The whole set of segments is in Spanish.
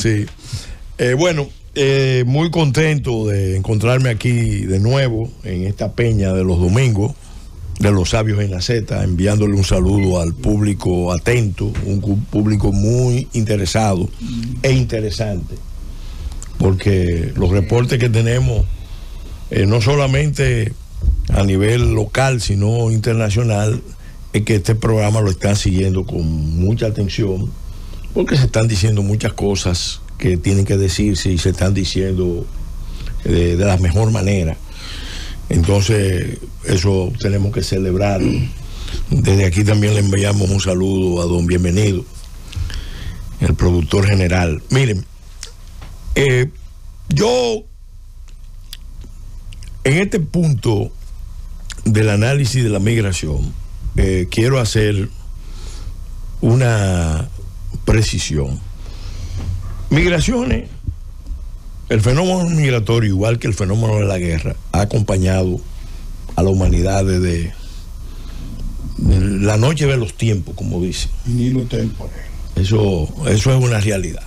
Sí. Bueno, muy contento de encontrarme aquí de nuevo en esta peña de los domingos de los sabios en la Z, enviándole un saludo al público atento, un público muy interesado e interesante, porque los reportes que tenemos, no solamente a nivel local, sino internacional, es que este programa lo están siguiendo con mucha atención, porque se están diciendo muchas cosas que tienen que decirse y se están diciendo de la mejor manera. Entonces, eso tenemos que celebrarlo. Desde aquí también le enviamos un saludo a don Bienvenido, el productor general. Miren, yo en este punto del análisis de la migración quiero hacer una precisión. Migraciones, el fenómeno migratorio, igual que el fenómeno de la guerra, ha acompañado a la humanidad desde la noche de los tiempos, como dicen. Nilo tempore. Eso es una realidad.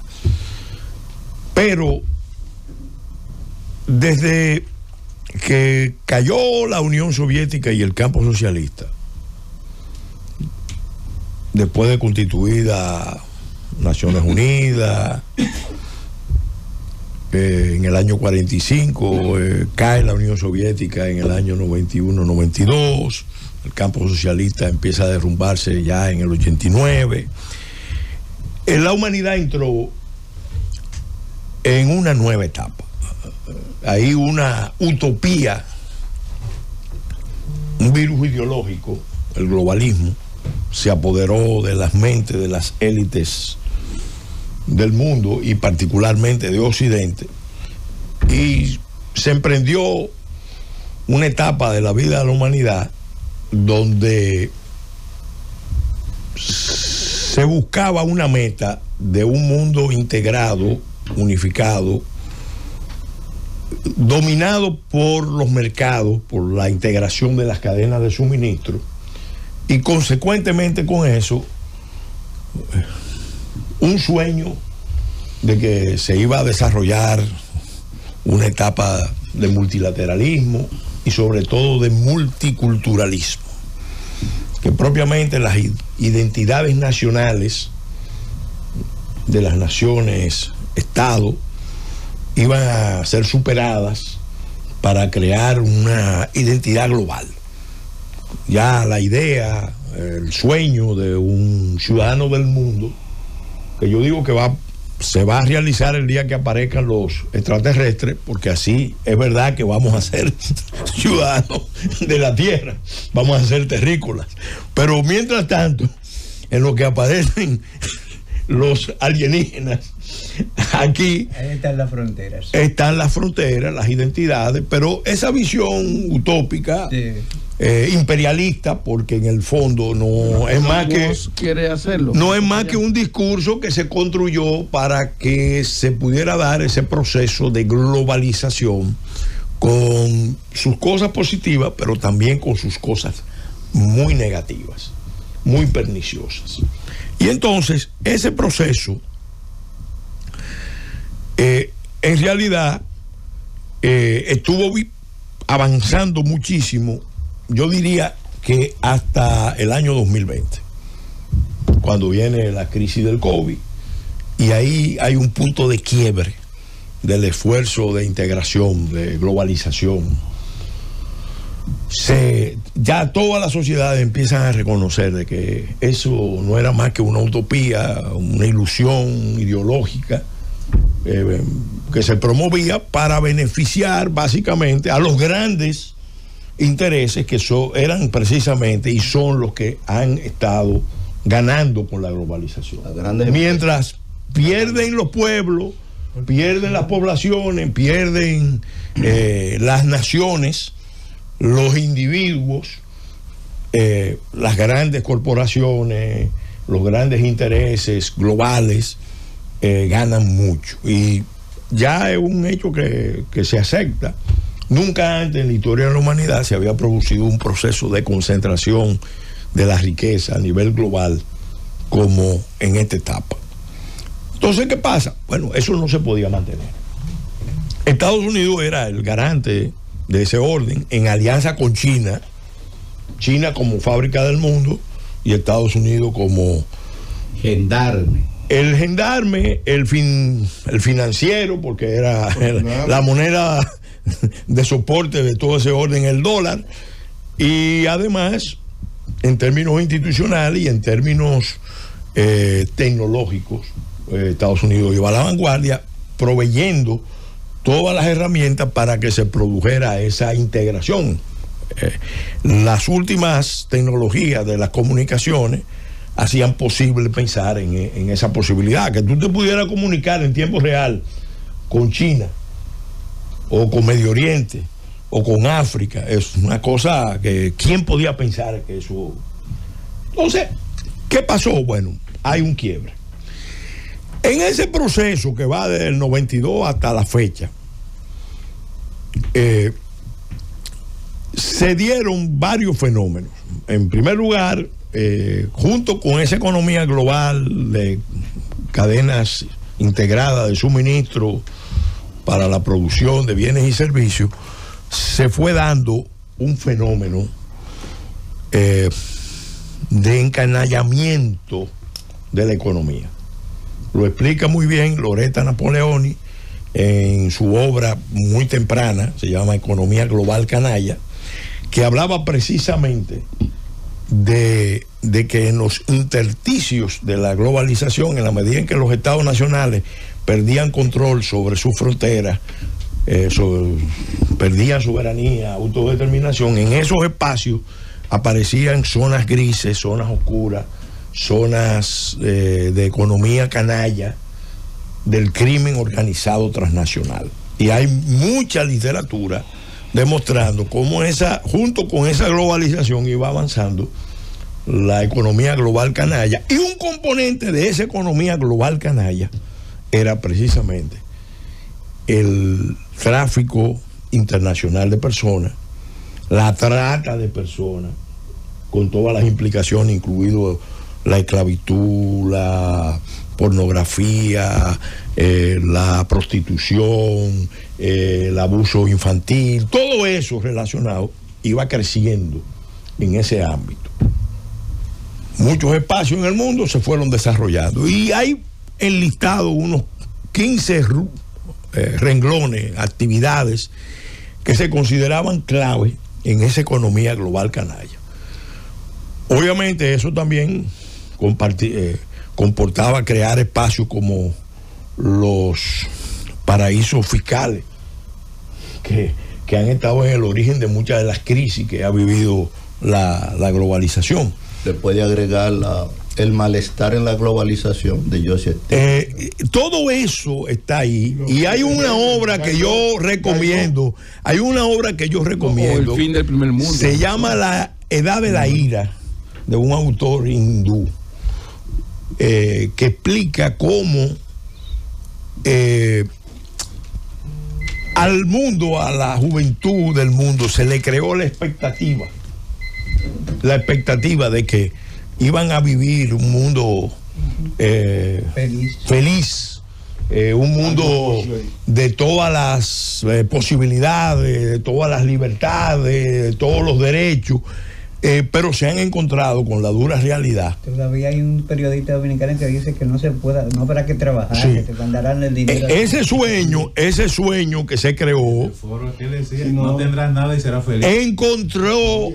Pero desde que cayó la Unión Soviética y el campo socialista, después de constituida Naciones Unidas, en el año 45, cae la Unión Soviética en el año 91-92, el campo socialista empieza a derrumbarse ya en el 89. La humanidad entró en una nueva etapa. Hay una utopía, un virus ideológico, el globalismo, se apoderó de las mentes de las élites del mundo y particularmente de Occidente, y se emprendió una etapa de la vida de la humanidad donde se buscaba una meta de un mundo integrado, unificado, dominado por los mercados, por la integración de las cadenas de suministro, y consecuentemente con eso un sueño de que se iba a desarrollar una etapa de multilateralismo y sobre todo de multiculturalismo, que propiamente las identidades nacionales de las naciones Estado iban a ser superadas para crear una identidad global. Ya la idea, el sueño de un ciudadano del mundo, que yo digo que se va a realizar el día que aparezcan los extraterrestres, porque así es verdad que vamos a ser ciudadanos de la Tierra, vamos a ser terrícolas. Pero mientras tanto, en lo que aparecen los alienígenas, aquí ahí están las fronteras. Están las fronteras, las identidades, pero esa visión utópica, sí, imperialista, porque en el fondo no es más que quiere hacerlo. No es más que un discurso que se construyó para que se pudiera dar ese proceso de globalización con sus cosas positivas, pero también con sus cosas muy negativas, muy perniciosas. Y entonces ese proceso en realidad estuvo avanzando muchísimo, yo diría que hasta el año 2020, cuando viene la crisis del COVID, y ahí hay un punto de quiebre del esfuerzo de integración, de globalización. Ya todas las sociedades empiezan a reconocer de que eso no era más que una utopía, una ilusión ideológica que se promovía para beneficiar básicamente a los grandes intereses que eran precisamente y son los que han estado ganando con la globalización. Mientras pierden los pueblos, pierden las poblaciones, pierden las naciones, los individuos, las grandes corporaciones, los grandes intereses globales ganan mucho, y ya es un hecho que se acepta. Nunca antes en la historia de la humanidad se había producido un proceso de concentración de la riqueza a nivel global como en esta etapa. Entonces, ¿qué pasa? Bueno, eso no se podía mantener. Estados Unidos era el garante de ese orden en alianza con China. China como fábrica del mundo y Estados Unidos como gendarme. El gendarme, el financiero, porque era la moneda de soporte de todo ese orden, el dólar. Y además, en términos institucionales y en términos tecnológicos, Estados Unidos iba a la vanguardia, proveyendo todas las herramientas para que se produjera esa integración. Las últimas tecnologías de las comunicaciones hacían posible pensar en esa posibilidad, que tú te pudieras comunicar en tiempo real con China o con Medio Oriente o con África. Es una cosa que ¿quién podía pensar que eso? Entonces, ¿qué pasó? Bueno, hay un quiebre. En ese proceso que va desde el 92 hasta la fecha, se dieron varios fenómenos. En primer lugar, junto con esa economía global de cadenas integradas de suministro para la producción de bienes y servicios, se fue dando un fenómeno de encanallamiento de la economía. Lo explica muy bien Loretta Napoleoni en su obra muy temprana, se llama Economía Global Canalla, que hablaba precisamente de que en los intersticios de la globalización, en la medida en que los estados nacionales perdían control sobre sus fronteras, perdían soberanía, autodeterminación, en esos espacios aparecían zonas grises, zonas oscuras, zonas de economía canalla, del crimen organizado transnacional. Y hay mucha literatura demostrando cómo junto con esa globalización iba avanzando la economía global canalla, y un componente de esa economía global canalla era precisamente el tráfico internacional de personas, la trata de personas, con todas las implicaciones, incluido la esclavitud, la pornografía, la prostitución, el abuso infantil, todo eso relacionado iba creciendo en ese ámbito. Muchos espacios en el mundo se fueron desarrollando y hay enlistados unos 15 renglones, actividades que se consideraban clave en esa economía global canalla. Obviamente eso también comportaba crear espacios como los paraísos fiscales que han estado en el origen de muchas de las crisis que ha vivido la globalización. Le puede agregar el malestar en la globalización de Joseph Stiglitz. Todo eso está ahí, y hay una obra que yo recomiendo, El fin del primer mundo. Se llama La Edad de la Ira, de un autor hindú, que explica cómo al mundo, a la juventud del mundo, se le creó la expectativa de que iban a vivir un mundo feliz, un mundo de todas las posibilidades, de todas las libertades, de todos los derechos, pero se han encontrado con la dura realidad. Todavía hay un periodista dominicano que dice que no se pueda, no habrá que trabajar, sí, que te mandarán el dinero. Ese sueño que se creó, no tendrás nada y serás feliz. Encontró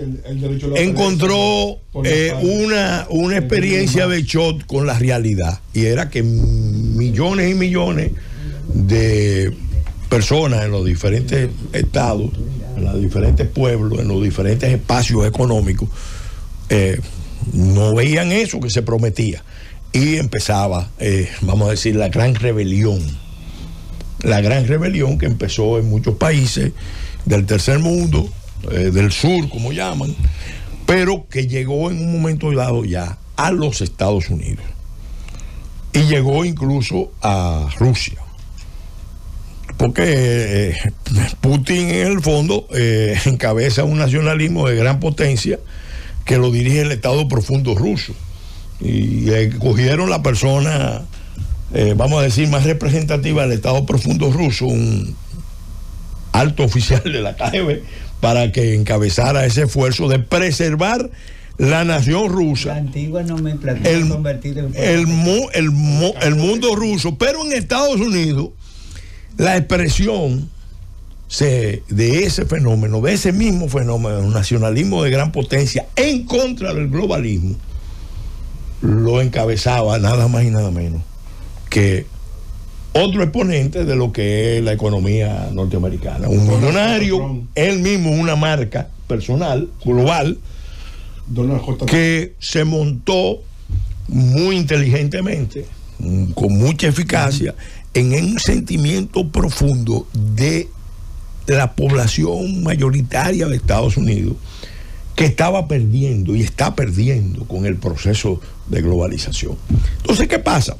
una experiencia de shock con la realidad, y era que millones y millones de personas en los diferentes estados, en los diferentes pueblos, en los diferentes espacios económicos, no veían eso que se prometía, y empezaba, vamos a decir, la gran rebelión que empezó en muchos países del tercer mundo, del sur, como llaman, pero que llegó en un momento dado ya a los Estados Unidos, y llegó incluso a Rusia, porque Putin en el fondo encabeza un nacionalismo de gran potencia que lo dirige el Estado Profundo ruso, y cogieron la persona vamos a decir, más representativa del Estado profundo ruso, un alto oficial de la KGB, para que encabezara ese esfuerzo de preservar la nación rusa, la antigua nomenclatura convertida en el mundo ruso. Pero en Estados Unidos la expresión de ese fenómeno, de ese mismo fenómeno, un nacionalismo de gran potencia en contra del globalismo, lo encabezaba nada más y nada menos que otro exponente de lo que es la economía norteamericana, un millonario, él mismo una marca personal, global, que se montó muy inteligentemente, con mucha eficacia, en un sentimiento profundo de la población mayoritaria de Estados Unidos, que estaba perdiendo y está perdiendo con el proceso de globalización. Entonces, ¿qué pasa?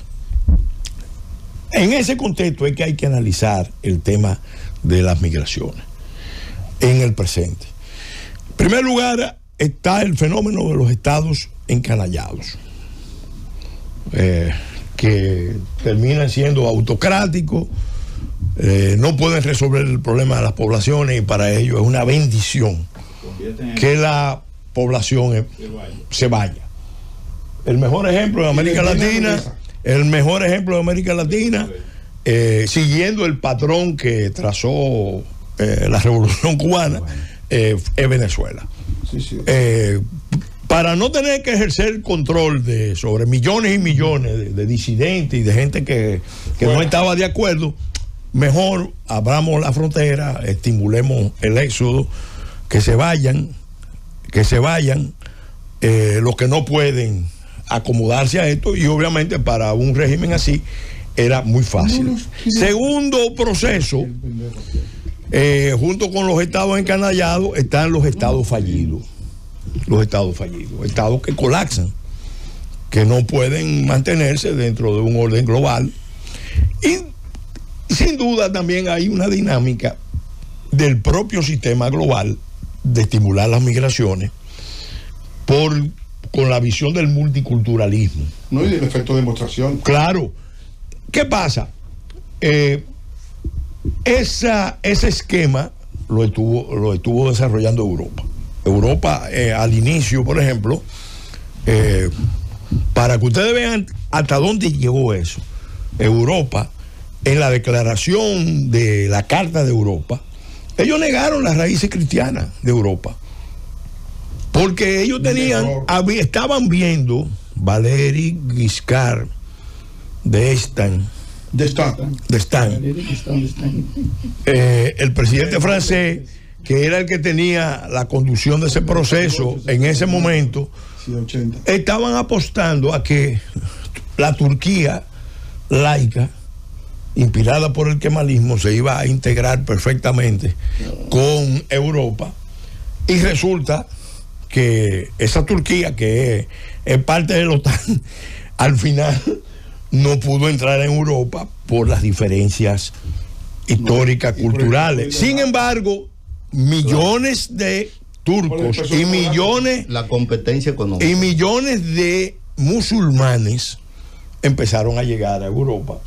En ese contexto es que hay que analizar el tema de las migraciones en el presente. En primer lugar, está el fenómeno de los estados encanallados, que terminan siendo autocráticos, no pueden resolver el problema de las poblaciones, y para ello es una bendición que la población se vaya. El mejor ejemplo de América Latina, siguiendo el patrón que trazó la Revolución Cubana, es Venezuela. Para no tener que ejercer control sobre millones y millones de disidentes y de gente que no estaba de acuerdo, mejor abramos la frontera, estimulemos el éxodo, que se vayan los que no pueden acomodarse a esto, y obviamente para un régimen así era muy fácil. Segundo proceso, junto con los estados encanallados están los estados fallidos. Estados que colapsan, que no pueden mantenerse dentro de un orden global. Y sin duda también hay una dinámica del propio sistema global de estimular las migraciones con la visión del multiculturalismo. No, y del efecto de demostración. Claro. ¿Qué pasa? Ese esquema lo estuvo desarrollando Europa. Europa, al inicio, por ejemplo, para que ustedes vean hasta dónde llegó eso, Europa, en la declaración de la Carta de Europa, ellos negaron las raíces cristianas de Europa, porque ellos estaban viendo Valéry Giscard d'Estaing, el presidente francés, que era el que tenía la conducción de ese proceso en ese momento, estaban apostando a que la Turquía laica, inspirada por el kemalismo, se iba a integrar perfectamente con Europa, y resulta que esa Turquía, que es parte de la OTAN, al final no pudo entrar en Europa por las diferencias históricas, culturales. Sin embargo, millones de turcos y millones, la competencia económica, y millones de musulmanes empezaron a llegar a Europa,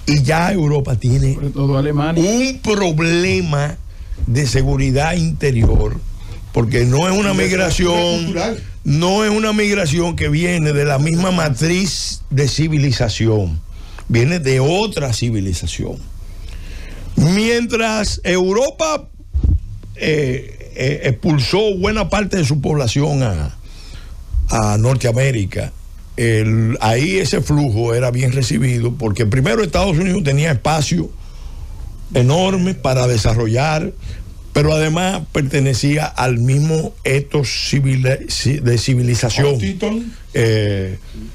y ya Europa tiene un problema de seguridad interior, porque no es una migración que viene de la misma matriz de civilización, viene de otra civilización. Mientras Europa expulsó buena parte de su población a Norteamérica, ahí ese flujo era bien recibido, porque primero Estados Unidos tenía espacio enorme para desarrollar, pero además pertenecía al mismo etos de civilización.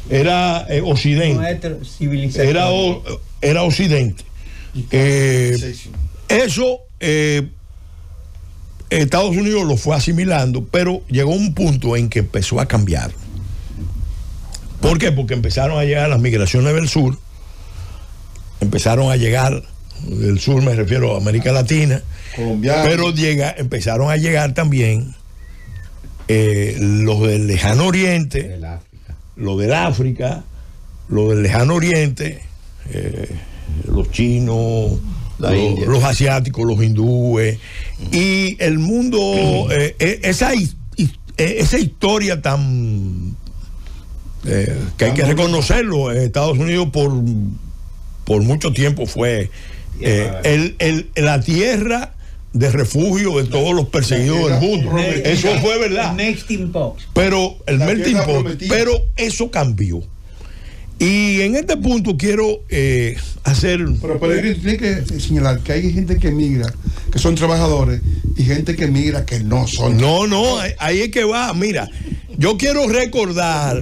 Era Occidente. Era Occidente. Eso Estados Unidos lo fue asimilando, pero llegó un punto en que empezó a cambiar. ¿Por qué? Porque empezaron a llegar las migraciones del sur, empezaron a llegar, del sur me refiero a América Latina, colombiana, pero empezaron a llegar también los del lejano oriente, los del África, los del lejano oriente, los chinos, los asiáticos, los hindúes, y el mundo, esa historia tan que hay que reconocerlo, en Estados Unidos por mucho tiempo fue la tierra de refugio de todos los perseguidos del mundo. Eso fue verdad. Pero el melting pot, pero eso cambió. Y en este punto quiero hacer... Pero tiene que señalar que hay gente que migra, que son trabajadores, y gente que migra que no son. No, ahí es que va. Mira, yo quiero recordar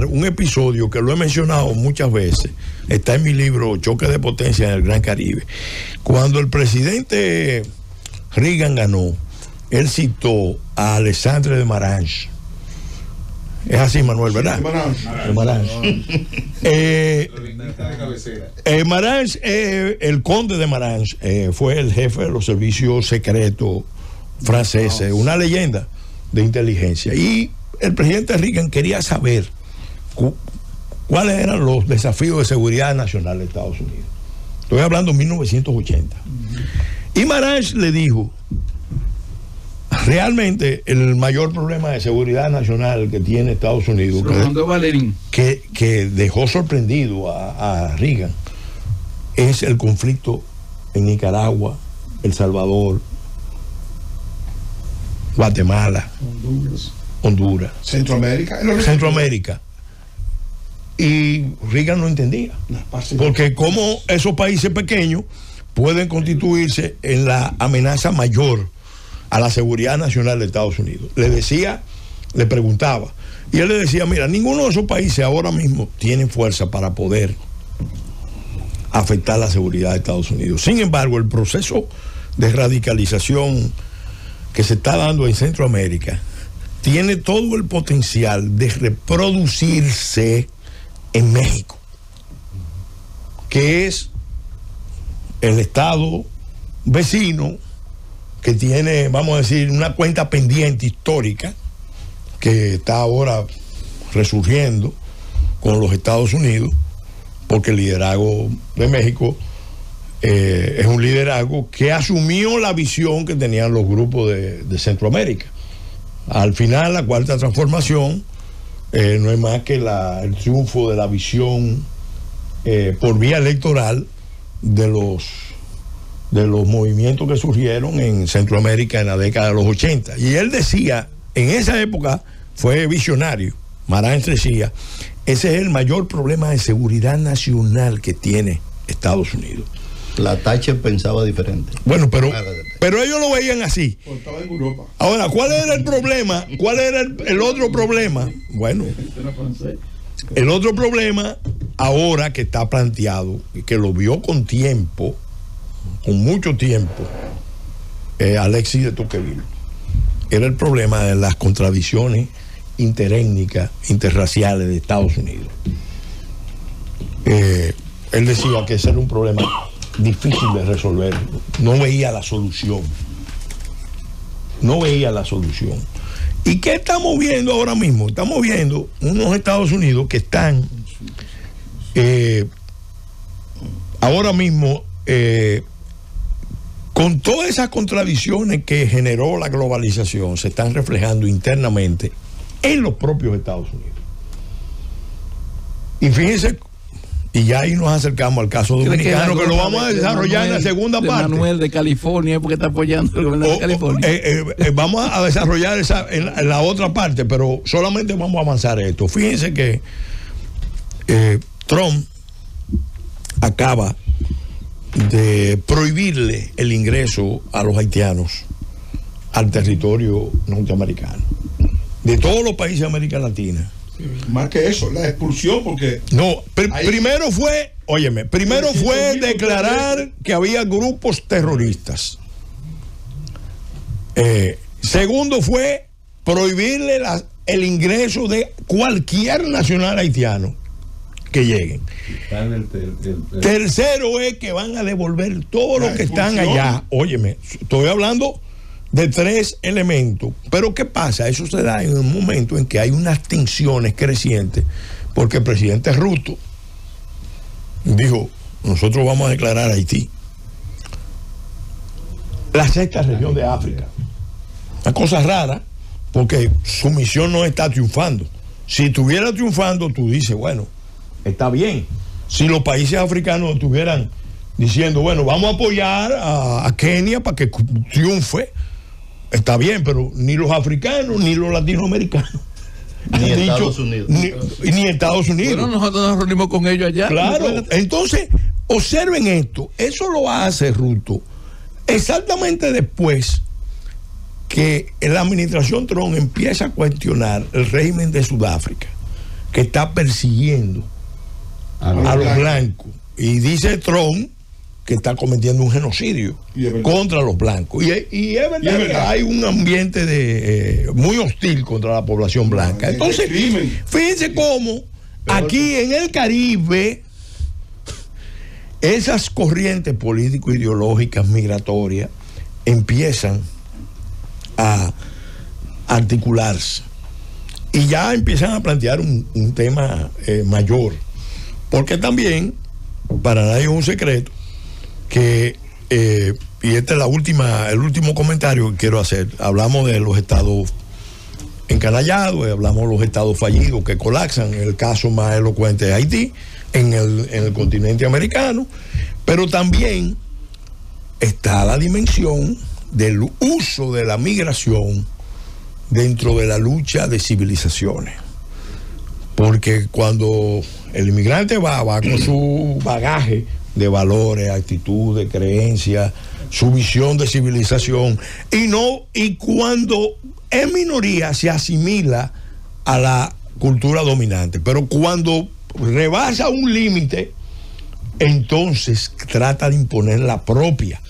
un episodio que lo he mencionado muchas veces. Está en mi libro Choque de Potencia en el Gran Caribe. Cuando el presidente Reagan ganó, él citó a Alexandre de Marange. Es así, Manuel, ¿verdad? Marange, el conde de Marange, fue el jefe de los servicios secretos franceses, una leyenda de inteligencia. Y el presidente Reagan quería saber cuáles eran los desafíos de seguridad nacional de Estados Unidos. Estoy hablando de 1980. Y Marange le dijo: realmente el mayor problema de seguridad nacional que tiene Estados Unidos, que dejó sorprendido a Reagan, es el conflicto en Nicaragua, El Salvador, Guatemala, Honduras, Centroamérica. Y Reagan no entendía, porque cómo esos países pequeños pueden constituirse en la amenaza mayor a la seguridad nacional de Estados Unidos. Le preguntaba, y él le decía: mira, ninguno de esos países ahora mismo tiene fuerza para poder afectar la seguridad de Estados Unidos. Sin embargo, el proceso de radicalización que se está dando en Centroamérica tiene todo el potencial de reproducirse en México, que es el estado vecino que tiene, vamos a decir, una cuenta pendiente histórica que está ahora resurgiendo con los Estados Unidos, porque el liderazgo de México es un liderazgo que asumió la visión que tenían los grupos de Centroamérica. Al final, la cuarta transformación no es más que el triunfo de la visión por vía electoral de los movimientos que surgieron en Centroamérica en la década de los 80. Y él decía, en esa época fue visionario, Marange decía: ese es el mayor problema de seguridad nacional que tiene Estados Unidos. La Thatcher pensaba diferente. Bueno, pero ellos lo veían así. Estaba en Europa. Ahora, ¿cuál era el problema? ¿Cuál era el otro problema? Bueno, el otro problema ahora que está planteado, y que lo vio con tiempo, con mucho tiempo, Alexis de Tocqueville, era el problema de las contradicciones interétnicas, interraciales de Estados Unidos. Él decía que ese era un problema difícil de resolver. No veía la solución. ¿Y qué estamos viendo ahora mismo? Estamos viendo unos Estados Unidos que están ahora mismo con todas esas contradicciones que generó la globalización, se están reflejando internamente en los propios Estados Unidos. Y fíjense, y ya ahí nos acercamos al caso dominicano, que lo vamos a desarrollar en la segunda parte. Manuel de California, porque está apoyando el gobierno de California. Vamos a desarrollar esa en la otra parte, pero solamente vamos a avanzar esto. Fíjense que Trump acaba de prohibirle el ingreso a los haitianos al territorio norteamericano, de todos los países de América Latina. Más que eso, la expulsión, porque... No, primero fue declarar que había grupos terroristas. Segundo fue prohibirle el ingreso de cualquier nacional haitiano que lleguen. Tercero es que van a devolver todos los que están allá. Óyeme, estoy hablando de 3 elementos. Pero ¿qué pasa? Eso se da en un momento en que hay unas tensiones crecientes porque el presidente Ruto dijo, nosotros vamos a declarar a Haití la sexta región de África. Una cosa rara, porque su misión no está triunfando. Si estuviera triunfando, tú dices, bueno, está bien. Si los países africanos estuvieran diciendo, bueno, vamos a apoyar a Kenia para que triunfe, está bien, pero ni los africanos ni los latinoamericanos ni Estados Unidos. Ni Estados Unidos. Bueno, nosotros nos reunimos con ellos allá. Claro, entonces, observen esto, eso lo hace Ruto exactamente después que la administración Trump empieza a cuestionar el régimen de Sudáfrica, que está persiguiendo a los blancos. Y dice Trump que está cometiendo un genocidio contra los blancos. Y es verdad que hay un ambiente muy hostil contra la población blanca. Entonces, fíjense cómo aquí en el Caribe esas corrientes político-ideológicas migratorias empiezan a articularse y ya empiezan a plantear un tema mayor, porque también para nadie es un secreto que y este es el último comentario que quiero hacer. Hablamos de los estados encanallados, hablamos de los estados fallidos que colapsan, en el caso más elocuente de Haití, en el continente americano, pero también está la dimensión del uso de la migración dentro de la lucha de civilizaciones, porque cuando el inmigrante va con su bagaje de valores, actitudes, creencias, su visión de civilización, y cuando es minoría se asimila a la cultura dominante, pero cuando rebasa un límite, entonces trata de imponer la propia.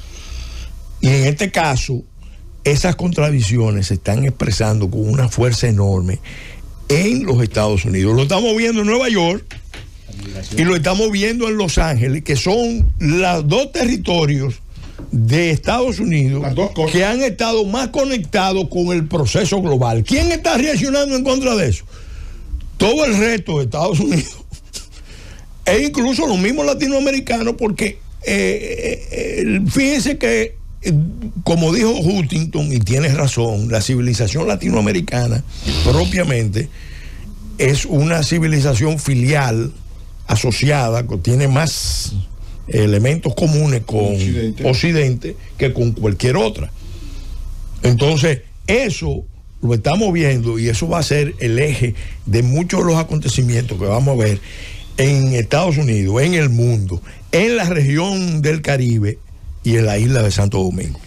Y en este caso, esas contradicciones se están expresando con una fuerza enorme en los Estados Unidos. Lo estamos viendo en Nueva York y lo estamos viendo en Los Ángeles, que son los dos territorios de Estados Unidos que han estado más conectados con el proceso global. ¿Quién está reaccionando en contra de eso? Todo el resto de Estados Unidos e incluso los mismos latinoamericanos, porque fíjense que, como dijo Huntington, y tiene razón, la civilización latinoamericana propiamente es una civilización filial, asociada, que tiene más elementos comunes con Occidente que con cualquier otra. Entonces, eso lo estamos viendo y eso va a ser el eje de muchos de los acontecimientos que vamos a ver en Estados Unidos, en el mundo, en la región del Caribe y en la isla de Santo Domingo.